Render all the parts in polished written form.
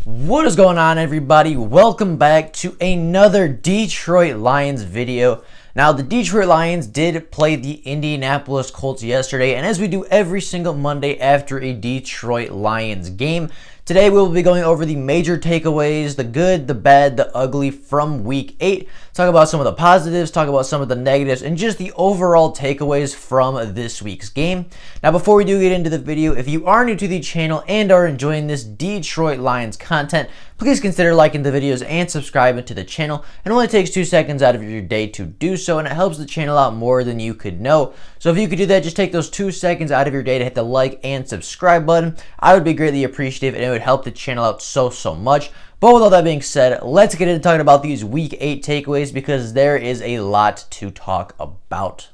What is going on, everybody? Welcome back to another Detroit Lions video. Now, the Detroit Lions did play the Indianapolis Colts yesterday, and as we do every single Monday after a Detroit Lions game, today we will be going over the major takeaways, the good, the bad, the ugly from Week 8. Talk about some of the positives, talk about some of the negatives, and just the overall takeaways from this week's game. Now, before we do get into the video, if you are new to the channel and are enjoying this Detroit Lions content, please consider liking the videos and subscribing to the channel. It only takes 2 seconds out of your day to do so, and it helps the channel out more than you could know. So if you could do that, just take those 2 seconds out of your day to hit the like and subscribe button. I would be greatly appreciative, and it would help the channel out so much. But with all that being said, let's get into talking about these Week 8 takeaways because there is a lot to talk about.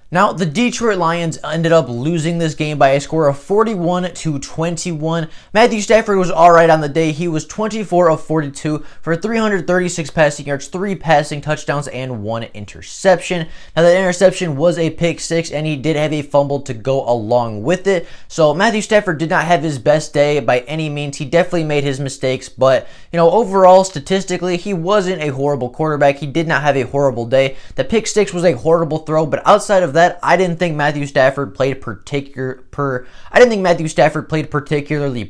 Now, the Detroit Lions ended up losing this game by a score of 41-21. Matthew Stafford was all right on the day. He was 24 of 42 for 336 passing yards, 3 passing touchdowns, and 1 interception. Now, that interception was a pick 6, and he did have a fumble to go along with it. So, Matthew Stafford did not have his best day by any means. He definitely made his mistakes, but, overall, statistically, he wasn't a horrible quarterback. He did not have a horrible day. The pick 6 was a horrible throw, but outside of that, I didn't think Matthew Stafford played particularly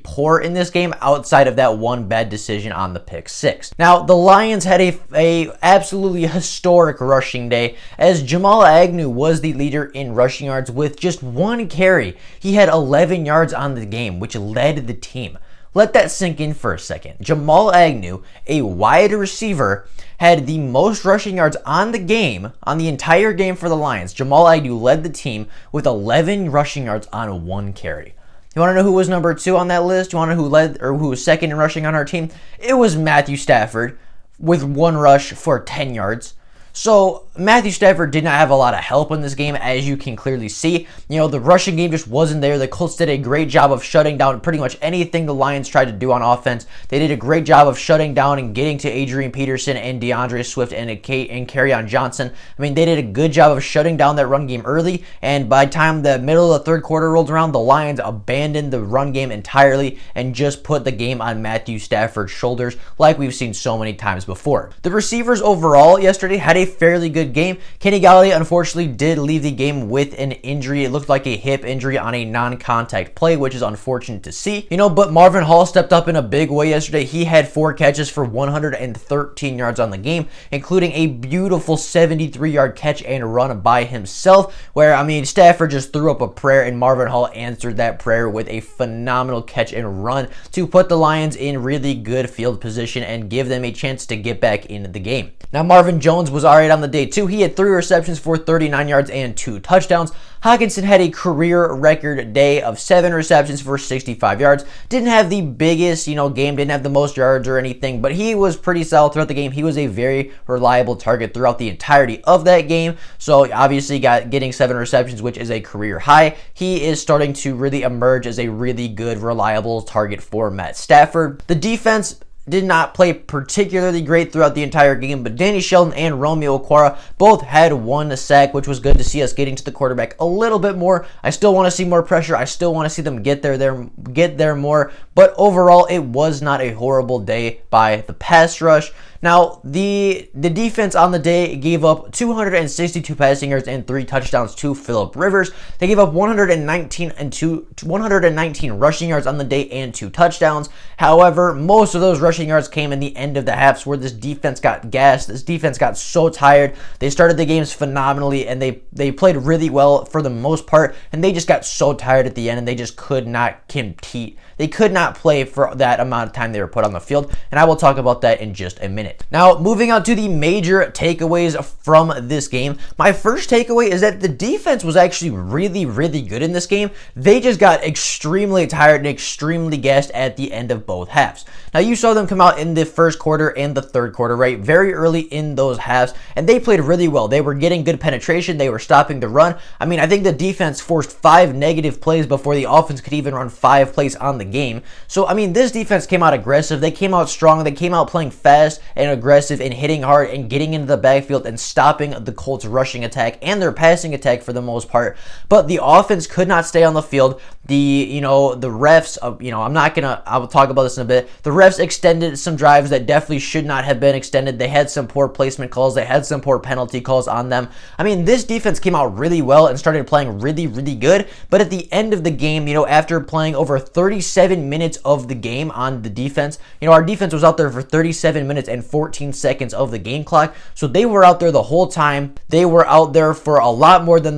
poor in this game outside of that one bad decision on the pick 6. Now, the Lions had a absolutely historic rushing day as Jamal Agnew was the leader in rushing yards with just 1 carry. He had 11 yards on the game, which led the team. Let that sink in for a second. Jamal Agnew, a wide receiver, had the most rushing yards on the game, on the entire game for the Lions. Jamal Agnew led the team with 11 rushing yards on 1 carry. You want to know who was number 2 on that list? You want to know who was second in rushing on our team? It was Matthew Stafford with 1 rush for 10 yards. So, Matthew Stafford did not have a lot of help in this game, as you can clearly see. The rushing game just wasn't there. The Colts did a great job of shutting down pretty much anything the Lions tried to do on offense. They did a great job of shutting down and getting to Adrian Peterson and DeAndre Swift and Kerryon Johnson. They did a good job of shutting down that run game early, and by the time the middle of the third quarter rolled around, the Lions abandoned the run game entirely and just put the game on Matthew Stafford's shoulders like we've seen so many times before. The receivers overall yesterday had a fairly good game. Kenny Golladay unfortunately did leave the game with an injury. It looked like a hip injury on a non-contact play, which is unfortunate to see. But Marvin Hall stepped up in a big way yesterday. He had 4 catches for 113 yards on the game, including a beautiful 73-yard catch and run by himself, where, Stafford just threw up a prayer and Marvin Hall answered that prayer with a phenomenal catch and run to put the Lions in really good field position and give them a chance to get back into the game. Now, Marvin Jones was alright on the day too. He had 3 receptions for 39 yards and 2 touchdowns. Hockenson had a career record day of 7 receptions for 65 yards. Didn't have the biggest, game, didn't have the most yards or anything, but he was pretty solid throughout the game. He was a very reliable target throughout the entirety of that game. So obviously getting 7 receptions, which is a career high. He is starting to really emerge as a really good, reliable target for Matt Stafford. The defense did not play particularly great throughout the entire game, but Danny Shelton and Romeo Okwara both had 1 sack, which was good to see us getting to the quarterback a little bit more. I still want to see more pressure. I still want to see them get there more, but overall, it was not a horrible day by the pass rush. Now, the defense on the day gave up 262 passing yards and 3 touchdowns to Phillip Rivers. They gave up 119 rushing yards on the day and 2 touchdowns. However, most of those rushing yards came in the end of the halves where this defense got gassed. This defense got so tired. They started the games phenomenally, and they played really well for the most part, and they just got so tired at the end, and they just could not compete. They could not play for that amount of time they were put on the field, and I will talk about that in just a minute. minute. Now, moving on to the major takeaways from this game. My first takeaway is that the defense was actually really, really good in this game. They just got extremely tired and extremely gassed at the end of both halves. Now, you saw them come out in the first quarter and the third quarter, right? Very early in those halves, and they played really well. They were getting good penetration. They were stopping the run. I mean, I think the defense forced 5 negative plays before the offense could even run 5 plays on the game. So, I mean, this defense came out aggressive. They came out strong. They came out playing fast and aggressive and hitting hard and getting into the backfield and stopping the Colts rushing attack and their passing attack for the most part. But the offense could not stay on the field. The refs, I will talk about this in a bit. The refs extended some drives that definitely should not have been extended. They had some poor placement calls. They had some poor penalty calls on them. I mean, this defense came out really well and started playing really, really good. But at the end of the game, after playing over 37 minutes of the game on the defense, our defense was out there for 37 minutes and 14 seconds of the game clock. So they were out there the whole time. They were out there for a lot more than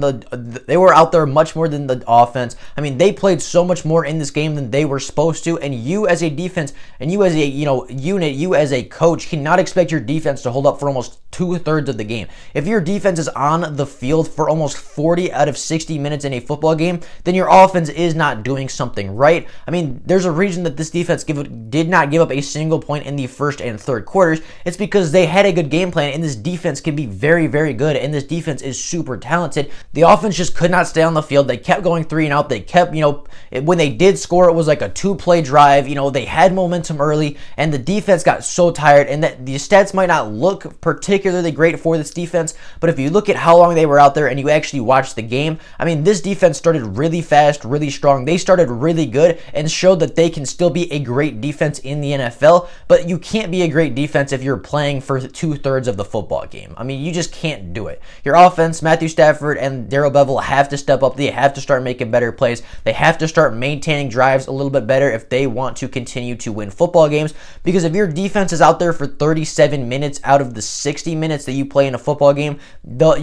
they were out there much more than the offense. I mean, they played so much more in this game than they were supposed to. And you as a defense and you as a, unit, you as a coach cannot expect your defense to hold up for almost 2/3 of the game. If your defense is on the field for almost 40 out of 60 minutes in a football game, then your offense is not doing something right. I mean, there's a reason that this defense did not give up a single point in the first and third quarters. It's because they had a good game plan, and this defense can be very, very good, and this defense is super talented. The offense just could not stay on the field. They kept going 3 and out. They kept, when they did score, it was like a 2-play drive. They had momentum early, and the defense got so tired, and that the stats might not look particularly great for this defense, but if you look at how long they were out there and you actually watch the game, I mean, this defense started really fast, really strong. They started really good and showed that they can still be a great defense in the NFL, but you can't be a great defense if you're playing for 2/3 of the football game. I mean, you just can't do it. Your offense, Matthew Stafford and Daryl Bevel have to step up. They have to start making better plays. They have to start maintaining drives a little bit better if they want to continue to win football games, because if your defense is out there for 37 minutes out of the 60 minutes that you play in a football game, there's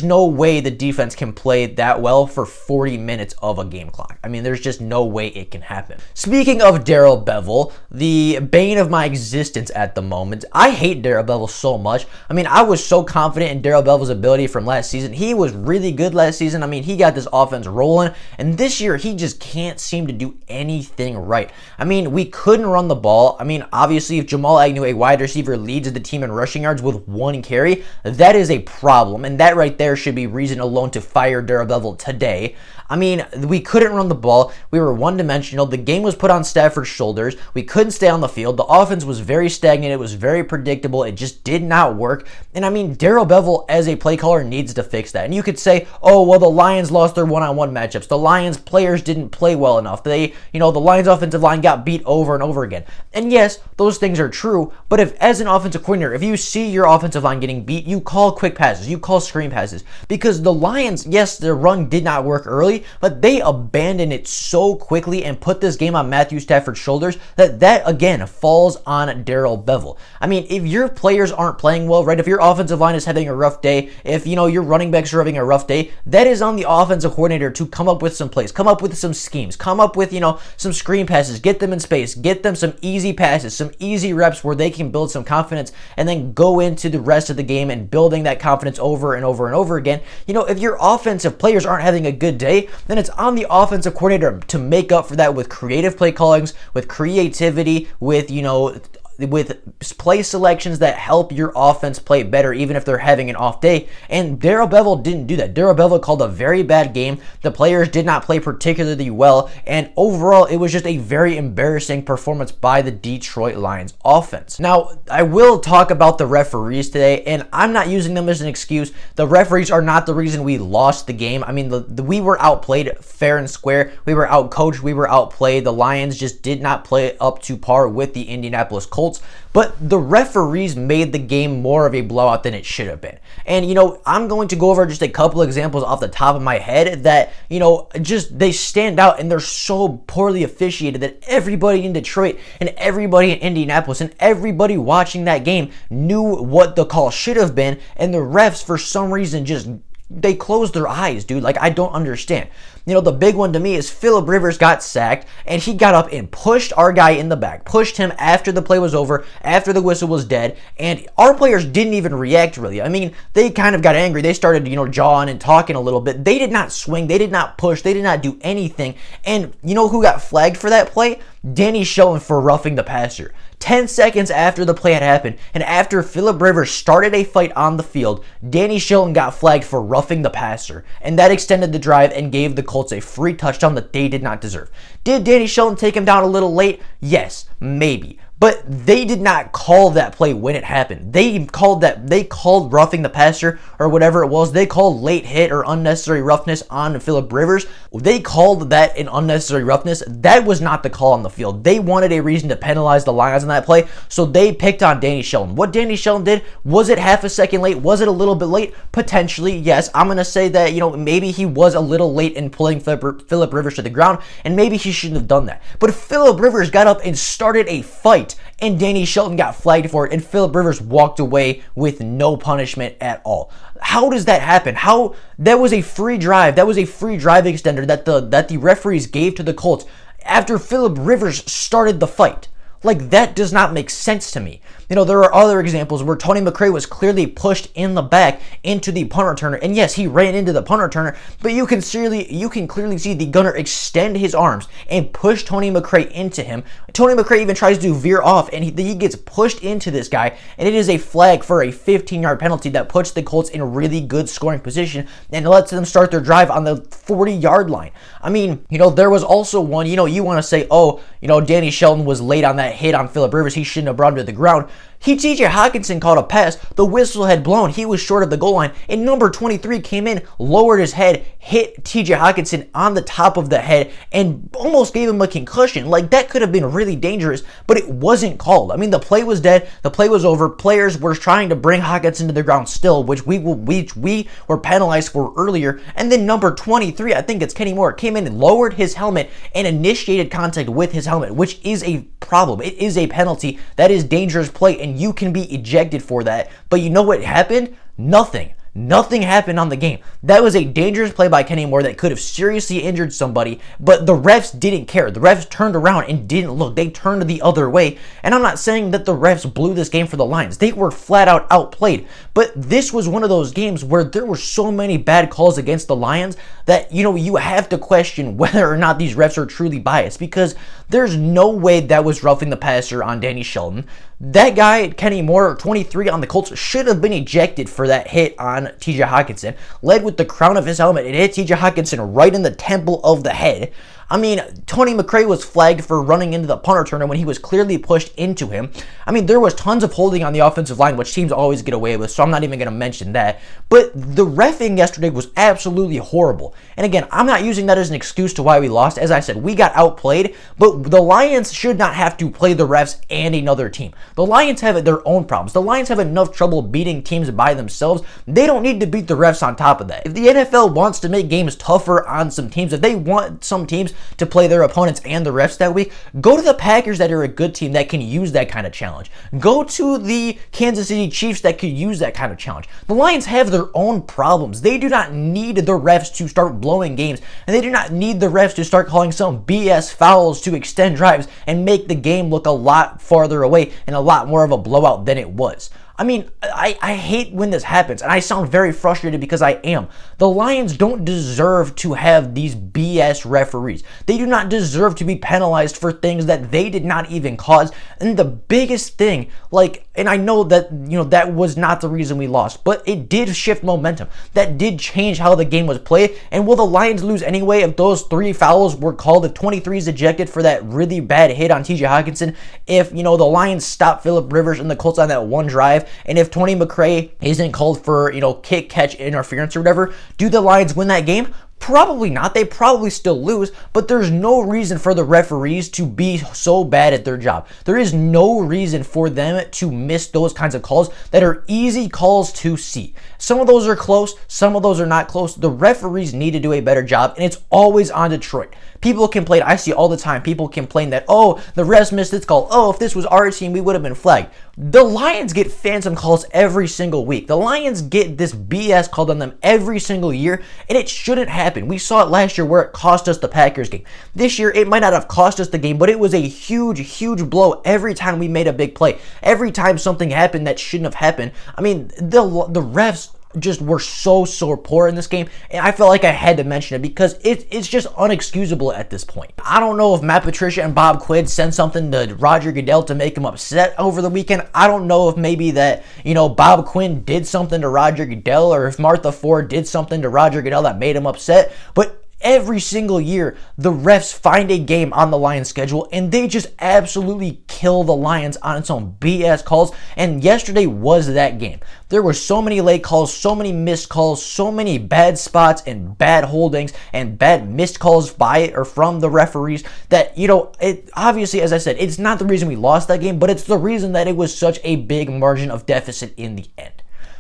no way the defense can play that well for 40 minutes of a game clock. I mean, there's just no way it can happen. Speaking of Daryl Bevel, the bane of my existence at the moment, I hate Daryl Bevel so much. I mean, I was so confident in Daryl Bevel's ability from last season. He was really good last season. I mean, he got this offense rolling, and this year he just can't seem to do anything right. I mean, we couldn't run the ball. I mean, obviously, if Jamal Agnew, a wide receiver, leads the team in rushing yards with 1 carry, that is a problem, and that right there should be reason alone to fire Daryl Bevel today. I mean, we couldn't run the ball. We were one-dimensional. The game was put on Stafford's shoulders. We couldn't stay on the field. The offense was very stagnant. It was very predictable. It just did not work. And I mean, Daryl Bevel as a play caller needs to fix that. And you could say, oh, well, the Lions lost their one-on-one matchups. The Lions players didn't play well enough. The Lions offensive line got beat over and over again. And yes, those things are true. But if, as an offensive coordinator, if you see your offensive line getting beat, you call quick passes. You call screen passes. Because the Lions, yes, their run did not work early, but they abandoned it so quickly and put this game on Matthew Stafford's shoulders that again falls on Daryl Bevel. I mean, if your players aren't playing well, right, if your offensive line is having a rough day, if your running backs are having a rough day, that is on the offensive coordinator to come up with some plays, come up with some schemes, come up with some screen passes, get them in space, get them some easy passes, some easy reps where they can build some confidence, and then go into the rest of the game and building that confidence over and over and over again. If your offensive players aren't having a good day, then it's on the offensive coordinator to make up for that with creative play callings, with creativity, with play selections that help your offense play better even if they're having an off day. And Daryl Bevel didn't do that. Daryl Bevel called a very bad game. The players did not play particularly well, and overall it was just a very embarrassing performance by the Detroit Lions offense. Now, I will talk about the referees today, and I'm not using them as an excuse. The referees are not the reason we lost the game. I mean, we were outplayed fair and square. We were outcoached. We were outplayed. The Lions just did not play up to par with the Indianapolis Colts. But the referees made the game more of a blowout than it should have been. And, I'm going to go over just a couple examples off the top of my head that, just they stand out, and they're so poorly officiated that everybody in Detroit and everybody in Indianapolis and everybody watching that game knew what the call should have been, and the refs, for some reason, they closed their eyes, dude. Like, I don't understand. the big one to me is Phillip Rivers got sacked, and he got up and pushed our guy in the back, pushed him after the play was over, after the whistle was dead, and our players didn't even react really. I mean, they kind of got angry. They started, jawing and talking a little bit. They did not swing. They did not push. They did not do anything. And you know who got flagged for that play? Danny Shelton for roughing the passer. 10 seconds after the play had happened, and after Phillip Rivers started a fight on the field, Danny Shelton got flagged for roughing the passer, and that extended the drive and gave the Colts a free touchdown that they did not deserve. Did Danny Shelton take him down a little late? Yes, maybe. But they did not call that play when it happened. They called roughing the passer or whatever it was. They called late hit or unnecessary roughness on Phillip Rivers. They called that an unnecessary roughness. That was not the call on the field. They wanted a reason to penalize the Lions on that play, so they picked on Danny Shelton. What Danny Shelton did, was it half a second late? Was it a little bit late? Potentially, yes. I'm going to say that, maybe he was a little late in pulling Phillip Rivers to the ground, and maybe he shouldn't have done that. But if Phillip Rivers got up and started a fight, and Danny Shelton got flagged for it, and Phillip Rivers walked away with no punishment at all. How does that happen? That was a free drive. That was a free drive extender that the referees gave to the Colts after Phillip Rivers started the fight. Like, that does not make sense to me. There are other examples where Tony McRae was clearly pushed in the back into the punt returner. And yes, he ran into the punt returner, but you can clearly see the gunner extend his arms and push Tony McRae into him. Tony McRae even tries to veer off, and he gets pushed into this guy, and it is a flag for a 15-yard penalty that puts the Colts in a really good scoring position and lets them start their drive on the 40-yard line. I mean, there was also one, you want to say, Danny Shelton was late on that hit on Phillip Rivers. He shouldn't have brought him to the ground. TJ Hockenson called a pass. The whistle had blown. He was short of the goal line. And number 23 came in, lowered his head, hit TJ Hockenson on the top of the head, and almost gave him a concussion. Like, that could have been really dangerous, but it wasn't called. I mean, the play was dead. The play was over. Players were trying to bring Hockenson to the ground still, which we were penalized for earlier. And then number 23, I think it's Kenny Moore, came in and lowered his helmet and initiated contact with his helmet, which is a problem. It is a penalty. That is dangerous play, and you can be ejected for that. But you know what happened? Nothing happened on the game. That was a dangerous play by Kenny Moore that could have seriously injured somebody, but the refs didn't care. The refs turned around and didn't look. They turned the other way. And I'm not saying that the refs blew this game for the Lions. They were flat out outplayed. But this was one of those games where there were so many bad calls against the Lions that, you have to question whether or not these refs are truly biased, because there's no way that was roughing the passer on Danny Shelton. That guy, Kenny Moore, 23 on the Colts, should have been ejected for that hit on TJ Hockenson. Led with the crown of his helmet. It hit TJ Hockenson right in the temple of the head. I mean, Tony McRae was flagged for running into the punt returner when he was clearly pushed into him. I mean, there was tons of holding on the offensive line, which teams always get away with, so I'm not even going to mention that. But the reffing yesterday was absolutely horrible. And again, I'm not using that as an excuse to why we lost. As I said, we got outplayed, but the Lions should not have to play the refs and another team. The Lions have their own problems. The Lions have enough trouble beating teams by themselves. They don't need to beat the refs on top of that. If the NFL wants to make games tougher on some teams, if they want some teams to play their opponents and the refs that week, go to the Packers that are a good team that can use that kind of challenge. Go to the Kansas City Chiefs that could use that kind of challenge. The Lions have their own problems. They do not need the refs to start blowing games, and they do not need the refs to start calling some BS fouls to extend drives and make the game look a lot farther away and a lot more of a blowout than it was. I mean, I hate when this happens, and I sound very frustrated because I am. The Lions don't deserve to have these BS referees. They do not deserve to be penalized for things that they did not even cause. And the biggest thing, and I know that, that was not the reason we lost, but it did shift momentum. That did change how the game was played. And will the Lions lose anyway if those 3 fouls were called, if 23 is ejected for that really bad hit on TJ Hockenson, if, the Lions stop Phillip Rivers and the Colts on that one drive, and if Tony McRae isn't called for, kick, catch, interference or whatever, do the Lions win that game? Probably not. They probably still lose, but there's no reason for the referees to be so bad at their job. There is no reason for them to miss those kinds of calls that are easy calls to see. Some of those are close, some of those are not close. The referees need to do a better job, and it's always on Detroit. People complain, I see all the time, people complain that, oh, the refs missed this call. Oh, if this was our team, we would have been flagged. The Lions get phantom calls every single week. The Lions get this BS called on them every single year, and it shouldn't happen. We saw it last year where it cost us the Packers game. This year, it might not have cost us the game, but it was a huge, huge blow every time we made a big play. Every time something happened that shouldn't have happened. I mean, the refs just were so poor in this game, and I felt like I had to mention it because it's just unexcusable at this point. I don't know if Matt Patricia and Bob Quinn sent something to Roger Goodell to make him upset over the weekend. I don't know if maybe that, Bob Quinn did something to Roger Goodell, or if Martha Ford did something to Roger Goodell that made him upset, but every single year, the refs find a game on the Lions schedule, and they just absolutely kill the Lions on its own BS calls, and yesterday was that game. There were so many late calls, so many missed calls, so many bad spots and bad holdings and bad missed calls by or from the referees that, it obviously, as I said, it's not the reason we lost that game, but it's the reason that it was such a big margin of deficit in the end.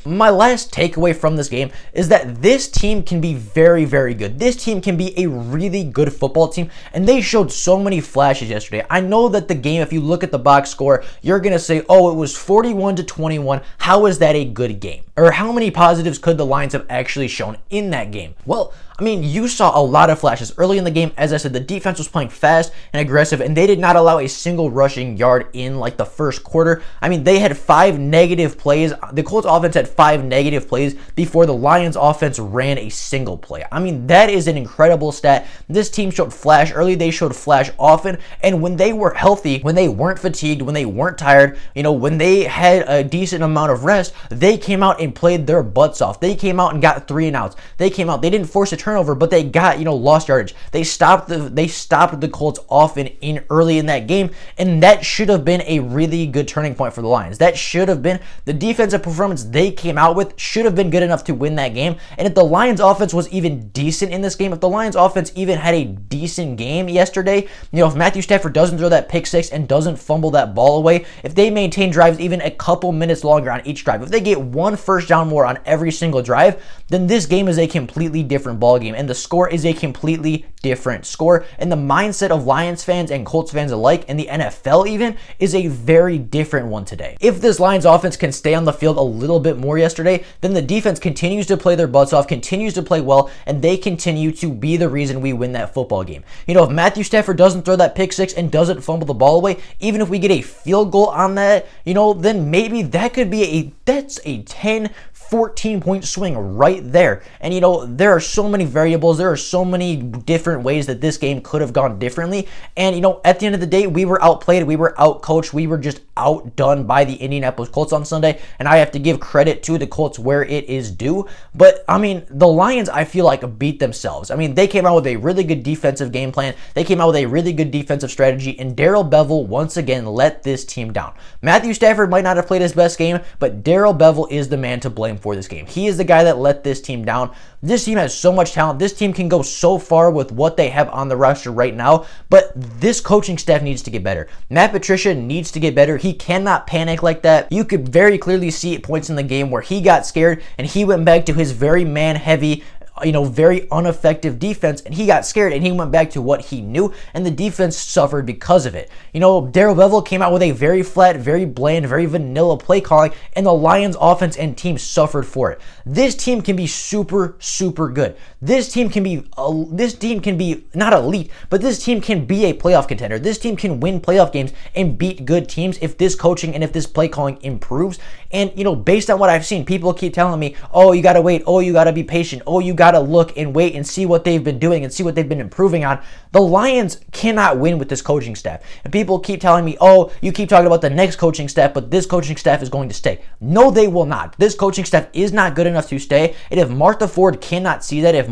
My last takeaway from this game is that this team can be very, very good. This team can be a really good football team, and they showed so many flashes yesterday. I know that the game, if you look at the box score, you're going to say, oh, it was 41-21. How is that a good game? Or how many positives could the Lions have actually shown in that game? Well, I mean, you saw a lot of flashes early in the game. As I said, the defense was playing fast and aggressive, and they did not allow a single rushing yard in like the first quarter. I mean, they had 5 negative plays. The Colts offense had 5 negative plays before the Lions offense ran a single play. I mean, that is an incredible stat. This team showed flash early. They showed flash often, and when they were healthy, when they weren't fatigued, when they weren't tired, when they had a decent amount of rest, they came out and played their butts off. They came out and got 3 and outs. They came out. They didn't force a turnover, but they got, lost yardage. They stopped the Colts often in early in that game, and that should have been a really good turning point for the Lions. That should have been the defensive performance they came out with should have been good enough to win that game. And if the Lions offense was even decent in this game, if the Lions offense even had a decent game yesterday, if Matthew Stafford doesn't throw that pick six and doesn't fumble that ball away, if they maintain drives even a couple minutes longer on each drive, if they get 1 first down more on every single drive, then this game is a completely different ball game, and the score is a completely different score, and the mindset of Lions fans and Colts fans alike, and the NFL even, is a very different one today. If this Lions offense can stay on the field a little bit more yesterday, then the defense continues to play their butts off, continues to play well, and they continue to be the reason we win that football game. If Matthew Stafford doesn't throw that pick six and doesn't fumble the ball away, even if we get a field goal on that, then maybe that could be that's a 10-14-point swing right there. And there are so many variables, there are so many different ways that this game could have gone differently. And at the end of the day, we were outplayed, we were outcoached, we were just outdone by the Indianapolis Colts on Sunday. And I have to give credit to the Colts where it is due. But I mean, the Lions, I feel like, beat themselves. I mean, they came out with a really good defensive game plan. They came out with a really good defensive strategy, and Daryl Bevel once again let this team down. Matthew Stafford might not have played his best game, but Daryl Bevel is the man to blame for this game. He is the guy that let this team down. This team has so much talent. This team can go so far with what they have on the roster right now, but this coaching staff needs to get better. Matt Patricia needs to get better. He cannot panic like that. You could very clearly see at points in the game where he got scared and he went back to his very man-heavy, very ineffective defense, and he got scared and he went back to what he knew, and the defense suffered because of it. Daryl Bevel came out with a very flat, very bland, very vanilla play calling, and the Lions offense and team suffered for it. This team can be super, super good. This team can be not elite, but this team can be a playoff contender. This team can win playoff games and beat good teams if this coaching and if this play calling improves. And based on what I've seen, people keep telling me, oh, you gotta wait, oh, you gotta be patient, oh, you gotta look and wait and see what they've been doing and see what they've been improving on. The Lions cannot win with this coaching staff. And people keep telling me, oh, you keep talking about the next coaching staff, but this coaching staff is going to stay. No, they will not. This coaching staff is not good enough to stay. And if Martha Ford cannot see that, if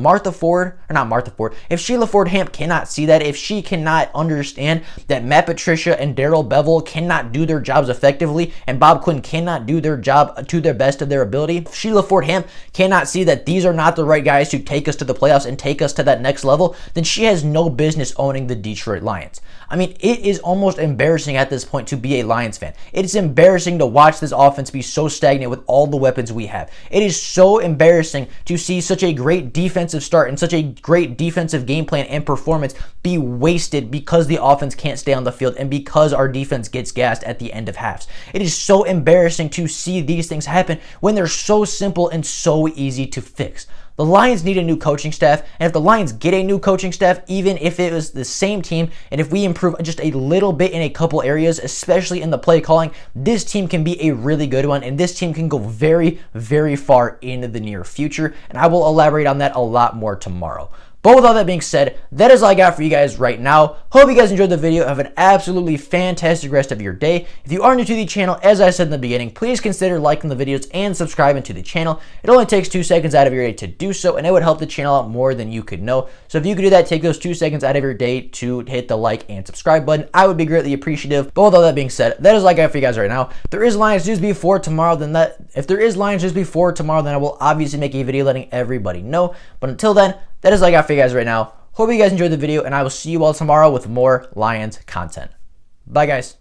Sheila Ford Hamp cannot see that, if she cannot understand that Matt Patricia and Daryl Bevel cannot do their jobs effectively, and Bob Quinn cannot do their job to the best of their ability, if Sheila Ford Hamp cannot see that these are not the right guys guys to take us to the playoffs and take us to that next level, then she has no business owning the Detroit Lions. I mean, it is almost embarrassing at this point to be a Lions fan. It is embarrassing to watch this offense be so stagnant with all the weapons we have. It is so embarrassing to see such a great defensive start and such a great defensive game plan and performance be wasted because the offense can't stay on the field and because our defense gets gassed at the end of halves. It is so embarrassing to see these things happen when they're so simple and so easy to fix. The Lions need a new coaching staff, and if the Lions get a new coaching staff, even if it was the same team, and if we improve just a little bit in a couple areas, especially in the play calling, this team can be a really good one, and this team can go very, very far into the near future, and I will elaborate on that a lot more tomorrow. But with all that being said, that is all I got for you guys right now. Hope you guys enjoyed the video. Have an absolutely fantastic rest of your day. If you are new to the channel, as I said in the beginning, please consider liking the videos and subscribing to the channel. It only takes 2 seconds out of your day to do so, and it would help the channel out more than you could know. So if you could do that, take those 2 seconds out of your day to hit the like and subscribe button. I would be greatly appreciative. But with all that being said, that is all I got for you guys right now. If there is Lions news before tomorrow, then I will obviously make a video letting everybody know. But until then, that is all I got for you guys right now. Hope you guys enjoyed the video, and I will see you all tomorrow with more Lions content. Bye, guys.